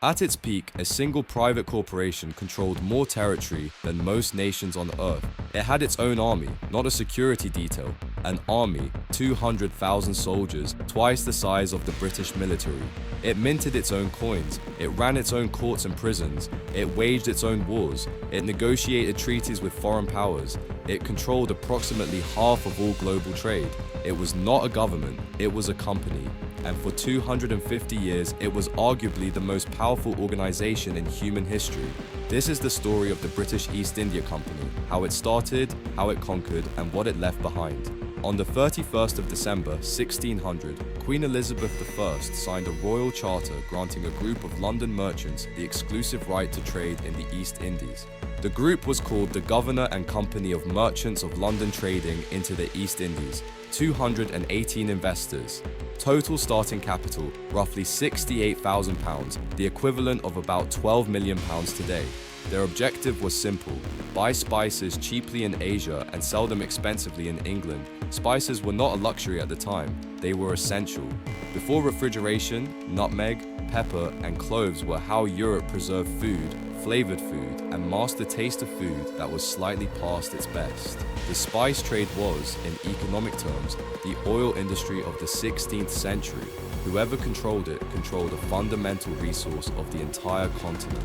At its peak, a single private corporation controlled more territory than most nations on Earth. It had its own army, not a security detail. An army, 200,000 soldiers, twice the size of the British military. It minted its own coins, it ran its own courts and prisons, it waged its own wars, it negotiated treaties with foreign powers, it controlled approximately half of all global trade. It was not a government, it was a company. And for 250 years, it was arguably the most powerful organization in human history. This is the story of the British East India Company, how it started, how it conquered, and what it left behind. On the 31st of December, 1600, Queen Elizabeth I signed a royal charter granting a group of London merchants the exclusive right to trade in the East Indies. The group was called the Governor and Company of Merchants of London Trading into the East Indies, 218 investors. Total starting capital, roughly £68,000, the equivalent of about £12 million today. Their objective was simple: buy spices cheaply in Asia and sell them expensively in England. Spices were not a luxury at the time, they were essential. Before refrigeration, nutmeg, pepper, and cloves were how Europe preserved food, flavored food, and mastered the taste of food that was slightly past its best. The spice trade was, in economic terms, the oil industry of the 16th century. Whoever controlled it controlled a fundamental resource of the entire continent.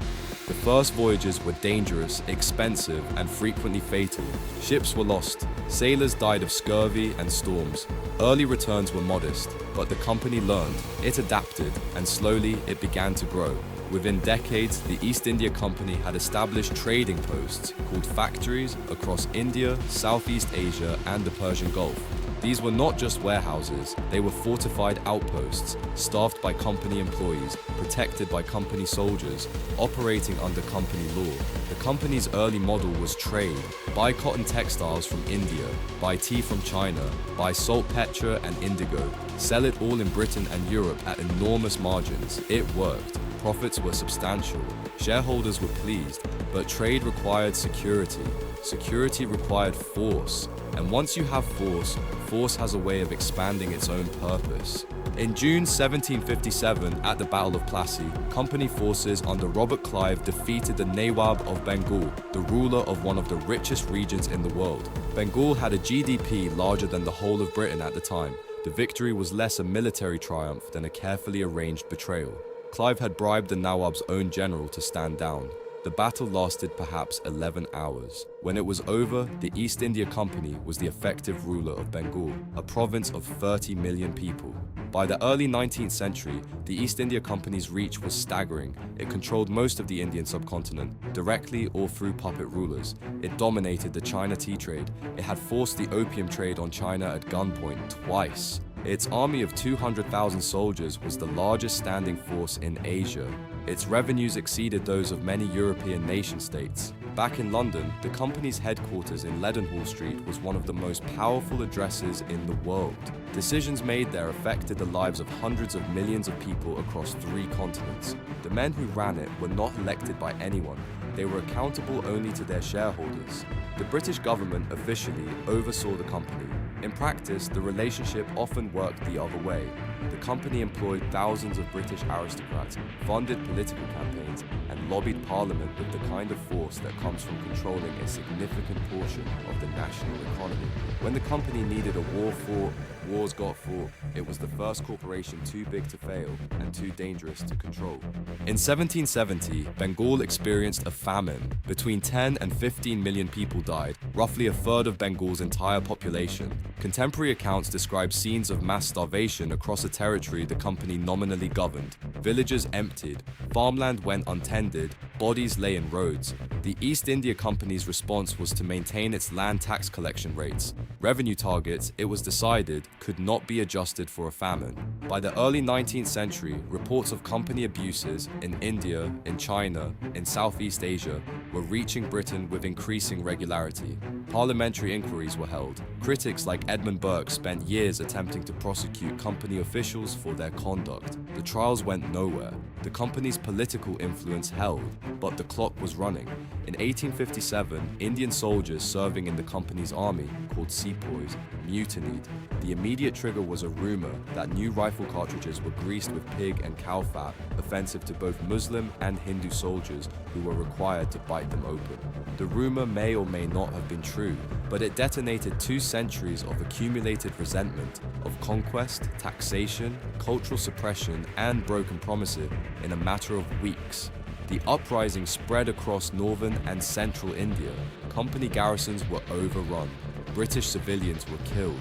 The first voyages were dangerous, expensive, and frequently fatal. Ships were lost. Sailors died of scurvy and storms. Early returns were modest, but the company learned, it adapted, and slowly it began to grow. Within decades, the East India Company had established trading posts called factories across India, Southeast Asia, and the Persian Gulf. These were not just warehouses, they were fortified outposts, staffed by company employees, protected by company soldiers, operating under company law. The company's early model was trade: buy cotton textiles from India, buy tea from China, buy saltpeter and indigo, sell it all in Britain and Europe at enormous margins. It worked. Profits were substantial. Shareholders were pleased, but trade required security. Security required force. And once you have force, force has a way of expanding its own purpose. In June 1757, at the Battle of Plassey, company forces under Robert Clive defeated the Nawab of Bengal, the ruler of one of the richest regions in the world. Bengal had a GDP larger than the whole of Britain at the time. The victory was less a military triumph than a carefully arranged betrayal. Clive had bribed the Nawab's own general to stand down. The battle lasted perhaps 11 hours. When it was over, the East India Company was the effective ruler of Bengal, a province of 30 million people. By the early 19th century, the East India Company's reach was staggering. It controlled most of the Indian subcontinent, directly or through puppet rulers. It dominated the China tea trade. It had forced the opium trade on China at gunpoint twice. Its army of 200,000 soldiers was the largest standing force in Asia. Its revenues exceeded those of many European nation-states. Back in London, the company's headquarters in Leadenhall Street was one of the most powerful addresses in the world. Decisions made there affected the lives of hundreds of millions of people across 3 continents. The men who ran it were not elected by anyone. They were accountable only to their shareholders. The British government officially oversaw the company. In practice, the relationship often worked the other way. The company employed thousands of British aristocrats, funded political campaigns, and lobbied Parliament with the kind of force that comes from controlling a significant portion of the national economy. When the company needed a war fought, wars got fought. It was the first corporation too big to fail and too dangerous to control. In 1770, Bengal experienced a famine. Between 10 and 15 million people died, roughly a third of Bengal's entire population. Contemporary accounts describe scenes of mass starvation across a territory the company nominally governed. Villages emptied, farmland went untended, bodies lay in roads. The East India Company's response was to maintain its land tax collection rates. Revenue targets, it was decided, could not be adjusted for a famine. By the early 19th century, reports of company abuses in India, in China, in Southeast Asia were reaching Britain with increasing regularity. Parliamentary inquiries were held. Critics like Edmund Burke spent years attempting to prosecute company officials for their conduct. The trials went nowhere. The company's political influence held. but the clock was running. In 1857, Indian soldiers serving in the company's army, called sepoys, mutinied. The immediate trigger was a rumor that new rifle cartridges were greased with pig and cow fat, offensive to both Muslim and Hindu soldiers who were required to bite them open. The rumor may or may not have been true, but it detonated 2 centuries of accumulated resentment, of conquest, taxation, cultural suppression, and broken promises in a matter of weeks. The uprising spread across northern and central India. Company garrisons were overrun. British civilians were killed.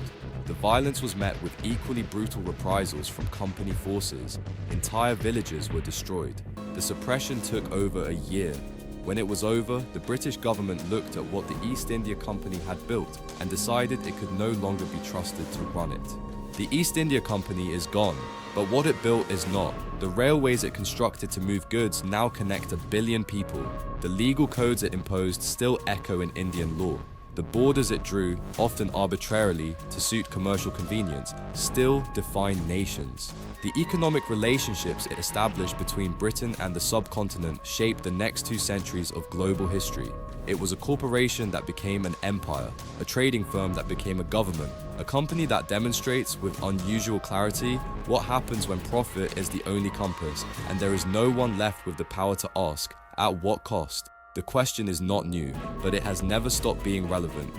The violence was met with equally brutal reprisals from company forces. Entire villages were destroyed. The suppression took over a year. When it was over, the British government looked at what the East India Company had built and decided it could no longer be trusted to run it. The East India Company is gone, but what it built is not. The railways it constructed to move goods now connect 1 billion people. The legal codes it imposed still echo in Indian law. The borders it drew, often arbitrarily to suit commercial convenience, still define nations. The economic relationships it established between Britain and the subcontinent shaped the next 2 centuries of global history. It was a corporation that became an empire, a trading firm that became a government, a company that demonstrates with unusual clarity what happens when profit is the only compass and there is no one left with the power to ask, at what cost? The question is not new, but it has never stopped being relevant.